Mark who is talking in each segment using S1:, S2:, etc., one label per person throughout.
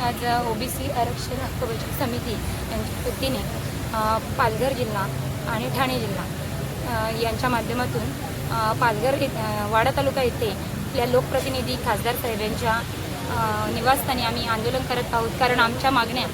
S1: आज ओबीसी आरक्षण हक्क बचत समिती यांच्या वतीने पालघर जिल्हा आणि ठाणे जिल्हा यांच्या माध्यमातून पालघर वाडा तालुका येथे आपल्या लोकप्रतिनिधी खासदार साहेब यांच्या निवासस्थानी आम्ही आंदोलन करत आहोत। कारण आमच्या मागण्या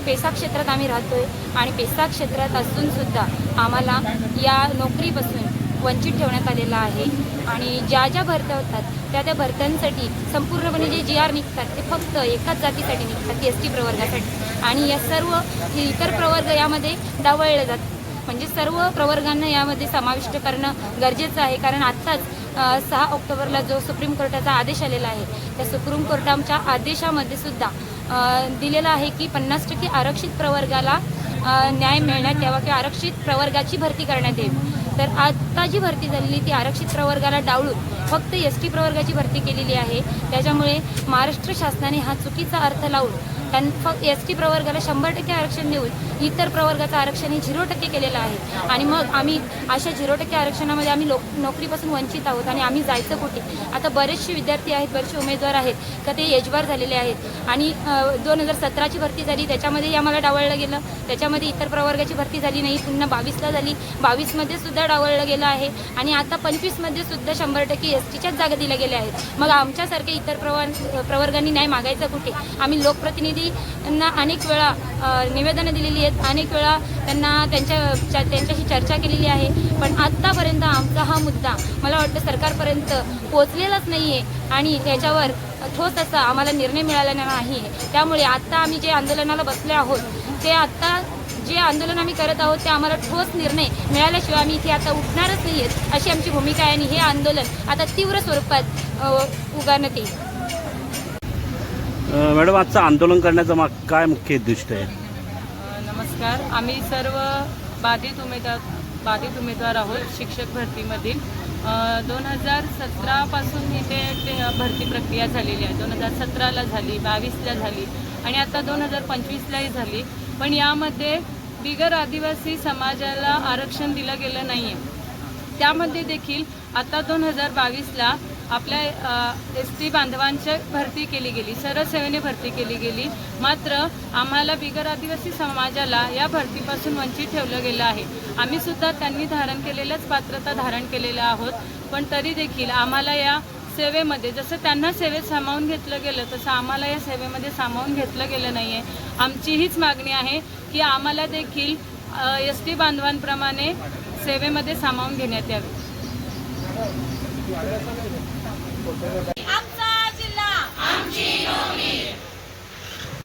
S1: पेसा क्षेत्रात आम्ही राहतोय आणि पेसा क्षेत्रात असूनसुद्धा आम्हाला या नोकरीपासून वंचित ठेवण्यात आलेला आहे आणि ज्या ज्या भरत्या होतात त्या भरत्यांसाठी संपूर्णपणे जे GR निघतात ते फक्त एकाच जातीसाठी निघतात, ST प्रवर्गासाठी, आणि या सर्व इतर प्रवर्ग यामध्ये डावळले जातात। म्हणजे सर्व प्रवर्गांना यामध्ये समाविष्ट करणं गरजेचं आहे। कारण आत्ताच 6 ऑक्टोबरला जो सुप्रीम कोर्टाचा आदेश आलेला आहे त्या सुप्रीम कोर्टाच्या आदेशामध्ये सुद्धा दिलेलं आहे की 50% आरक्षित प्रवर्गाला न्याय मिळण्यात यावा किंवा आरक्षित प्रवर्गाची भरती करण्यात यावी। तर आत्ता जी भरती झालेली ती आरक्षित प्रवर्गाला डावलून फक्त ST प्रवर्गाची भरती केलेली आहे। त्याच्यामुळे महाराष्ट्र शासनाने हा चुकीचा अर्थ लावून फक्त ST प्रवर्गाला 100% आरक्षण देऊन इतर प्रवर्गाचं आरक्षण हे 0% केलेलं आहे। आणि मग आम्ही अशा 0% आरक्षणामध्ये आम्ही नोकरीपासून वंचित आहोत आणि आम्ही जायचं कुठे? आता बरेचसे विद्यार्थी आहेत, बरेचसे उमेदवार आहेत का ते एजबार झालेले आहेत आणि 2017ची भरती झाली त्याच्यामध्येही आम्हाला डावळलं गेलं, त्याच्यामध्ये इतर प्रवर्गाची भरती झाली नाही, पुन्हा 22ला झाली, 22मध्ये सुद्धा डावळलं गेलं आहे आणि आता 25मध्ये सुद्धा 100% STच्याच जागा दिल्या गेल्या आहेत। मग आमच्यासारखे इतर प्रवर्गांनी न्याय मागायचा कुठे? आम्ही लोकप्रतिनिधींना अनेक वेळा निवेदनं दिलेली आहेत, अनेक वेळा त्यांना त्यांच्याशी चर्चा केलेली आहे, पण आत्तापर्यंत आमचा हा मुद्दा मला वाटतं सरकारपर्यंत पोचलेलाच नाही आहे आणि याच्यावर ठोस असा आम्हाला निर्णय मिळाला नाही आहे। त्यामुळे आत्ता आम्ही जे आंदोलनाला बसले आहोत ते आत्ता जे आंदोलन आम्ही करत आहोत ते आम्हाला ठोस निर्णय मिळाल्याशिवाय आम्ही इथे आता उठणारच नाही आहेत अशी आमची भूमिका आहे आणि हे आंदोलन आता तीव्र स्वरूपात उगारण्यात येईल।
S2: मॅडम, आजचं आंदोलन करण्याचा काय मुख्य उद्दिष्ट आहे?
S3: नमस्कार, आम्ही सर्व बाधित उमेदवार आहोत शिक्षक भरतीमधील। 2017 पासून इथे भरती प्रक्रिया झालेली आहे। 2017ला झाली, 22ला झाली आणि आता 2025लाही झाली, पण यामध्ये बिगर आदिवासी समाजाला आरक्षण दिलं गेलं नाही आहे। त्यामध्ये देखील आता 2022ला आपल्या ST बांधवांची भरती केली गेली, सरळ सेवेने भरती केली गेली, मात्र आम्हाला बिगर आदिवासी समाजाला या भरतीपासून वंचित ठेवलं गेलं आहे। आम्ही सुद्धा त्यांनी धारण केलेलंच पात्रता धारण केलेलं आहोत, पण तरी देखील आम्हाला या सेवेमध्ये जसं त्यांना सेवेत सामावून घेतलं गेलं तसं आम्हाला या सेवेमध्ये सामावून घेतलं गेलं नाही आहे। आमची हीच मागणी आहे की आम्हाला देखील ST बांधवांप्रमाणे सेवेमध्ये सामावून घेण्यात यावे।
S4: आमचा जिल्हा, आमची नोकरी।